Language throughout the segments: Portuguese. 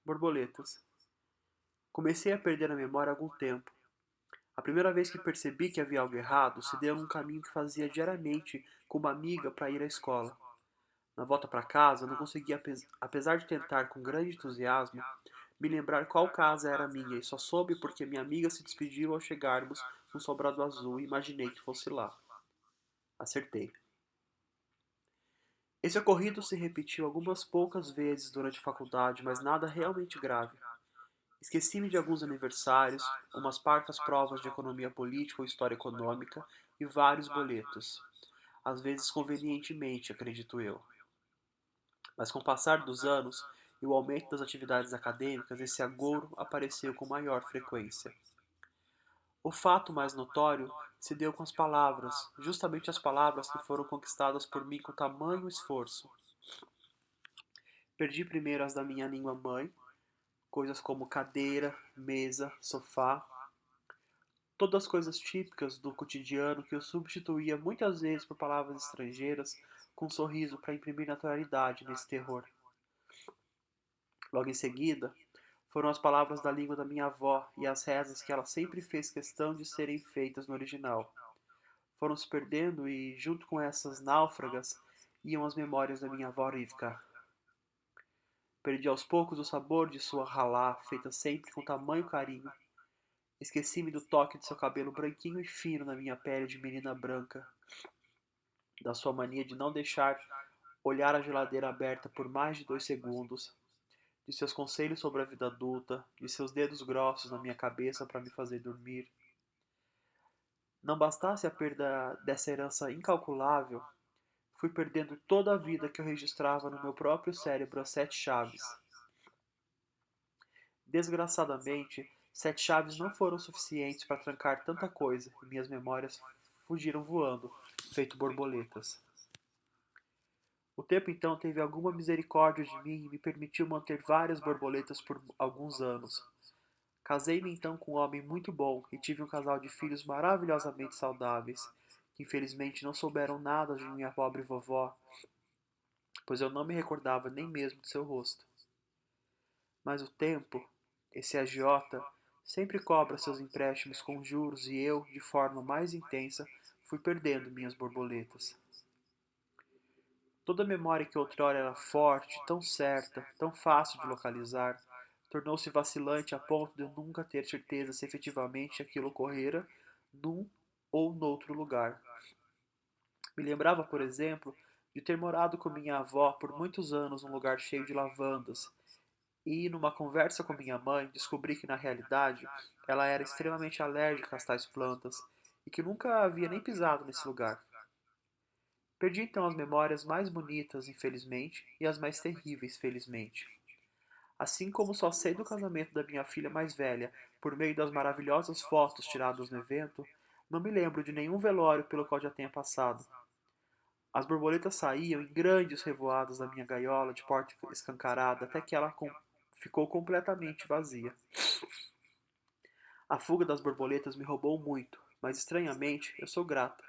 Borboletas. Comecei a perder a memória há algum tempo. A primeira vez que percebi que havia algo errado se deu num caminho que fazia diariamente com uma amiga para ir à escola. Na volta para casa, não conseguia, apesar de tentar com grande entusiasmo, me lembrar qual casa era minha e só soube porque minha amiga se despediu ao chegarmos no sobrado azul e imaginei que fosse lá. Acertei. Esse ocorrido se repetiu algumas poucas vezes durante a faculdade, mas nada realmente grave. Esqueci-me de alguns aniversários, umas parcas provas de economia política ou história econômica e vários boletos. Às vezes convenientemente, acredito eu. Mas com o passar dos anos e o aumento das atividades acadêmicas, esse agouro apareceu com maior frequência. O fato mais notório se deu com as palavras, justamente as palavras que foram conquistadas por mim com tamanho esforço. Perdi primeiro as da minha língua mãe, coisas como cadeira, mesa, sofá, todas as coisas típicas do cotidiano que eu substituía muitas vezes por palavras estrangeiras com um sorriso para imprimir naturalidade nesse terror. Logo em seguida, foram as palavras da língua da minha avó e as rezas que ela sempre fez questão de serem feitas no original. Foram se perdendo e, junto com essas náufragas, iam as memórias da minha avó Rivka. Perdi aos poucos o sabor de sua ralá, feita sempre com tamanho carinho. Esqueci-me do toque de seu cabelo branquinho e fino na minha pele de menina branca, da sua mania de não deixar olhar a geladeira aberta por mais de 2 segundos, de seus conselhos sobre a vida adulta, de seus dedos grossos na minha cabeça para me fazer dormir. Não bastasse a perda dessa herança incalculável, fui perdendo toda a vida que eu registrava no meu próprio cérebro às 7 chaves. Desgraçadamente, 7 chaves não foram suficientes para trancar tanta coisa e minhas memórias fugiram voando, feito borboletas. O tempo então teve alguma misericórdia de mim e me permitiu manter várias borboletas por alguns anos. Casei-me então com um homem muito bom e tive um casal de filhos maravilhosamente saudáveis, que infelizmente não souberam nada de minha pobre vovó, pois eu não me recordava nem mesmo de seu rosto. Mas o tempo, esse agiota, sempre cobra seus empréstimos com juros e eu, de forma mais intensa, fui perdendo minhas borboletas. Toda a memória que outrora era forte, tão certa, tão fácil de localizar, tornou-se vacilante a ponto de eu nunca ter certeza se efetivamente aquilo ocorrera num ou noutro lugar. Me lembrava, por exemplo, de ter morado com minha avó por muitos anos num lugar cheio de lavandas, e, numa conversa com minha mãe, descobri que, na realidade, ela era extremamente alérgica às tais plantas e que nunca havia nem pisado nesse lugar. Perdi então as memórias mais bonitas, infelizmente, e as mais terríveis, felizmente. Assim como só sei do casamento da minha filha mais velha por meio das maravilhosas fotos tiradas no evento, não me lembro de nenhum velório pelo qual já tenha passado. As borboletas saíam em grandes revoadas da minha gaiola de porta escancarada até que ela ficou completamente vazia. A fuga das borboletas me roubou muito, mas estranhamente eu sou grata.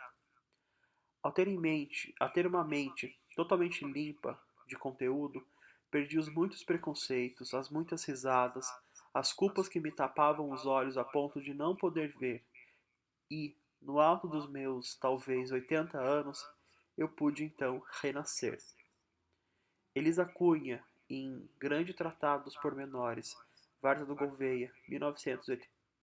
Ao ter uma mente totalmente limpa de conteúdo, perdi os muitos preconceitos, as muitas risadas, as culpas que me tapavam os olhos a ponto de não poder ver, e, no alto dos meus, talvez, 80 anos, eu pude então renascer. Elisa Cunha, em Grande Tratado dos Pormenores, Varza do Gouveia, 1980.